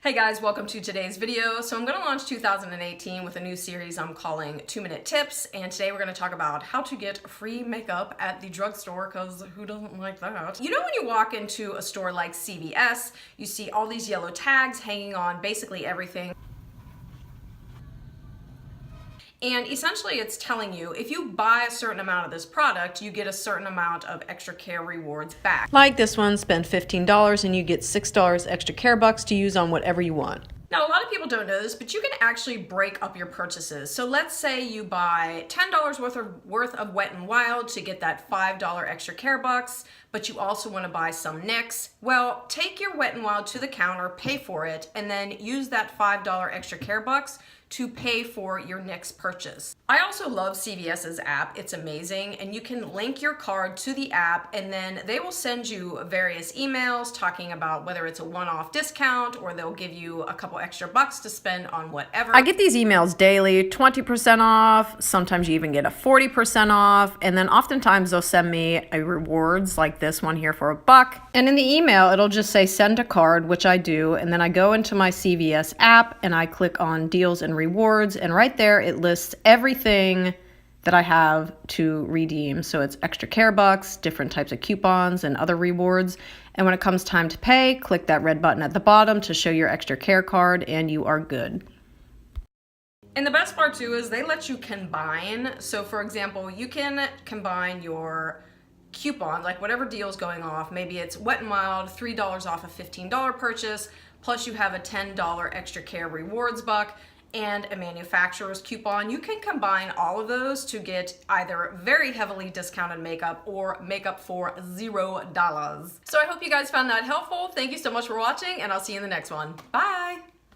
Hey guys, welcome to today's video. So I'm going to launch 2018 with a new series I'm calling 2-Minute Tips, and today we're going to talk about how to get free makeup at the drugstore, because who doesn't like that? You know, when you walk into a store like CVS, you see all these yellow tags hanging on basically everything. And essentially it's telling you if you buy a certain amount of this product, you get a certain amount of extra care rewards back. Like this one, spend $15 and you get $6 extra care bucks to use on whatever you want. Now, a lot of people don't know this, but you can actually break up your purchases. So let's say you buy $10 worth of Wet n Wild to get that $5 extra care bucks, but you also want to buy some NYX. Well, take your Wet n Wild to the counter, pay for it, and then use that $5 extra care bucks to pay for your NYX purchase. I also love CVS's app. It's amazing, and you can link your card to the app, and then they will send you various emails talking about whether it's a one-off discount or they'll give you a couple extra bucks to spend on whatever. I get these emails daily, 20% off, sometimes you even get a 40% off, and then oftentimes they'll send me a rewards like this one here for $1. And in the email, it'll just say send a card, which I do, and then I go into my CVS app and I click on deals and rewards, and right there it lists everything that I have to redeem. So it's extra care bucks, different types of coupons, and other rewards. And when it comes time to pay, click that red button at the bottom to show your extra care card, and you are good. And the best part too is they let you combine. So for example, you can combine your coupon, like whatever deal's going off. Maybe it's Wet n Wild, $3 off a $15 purchase, plus you have a $10 extra care rewards buck and a manufacturer's coupon. You can combine all of those to get either very heavily discounted makeup or makeup for $0. So I hope you guys found that helpful. Thank you so much for watching, and I'll see you in the next one. Bye!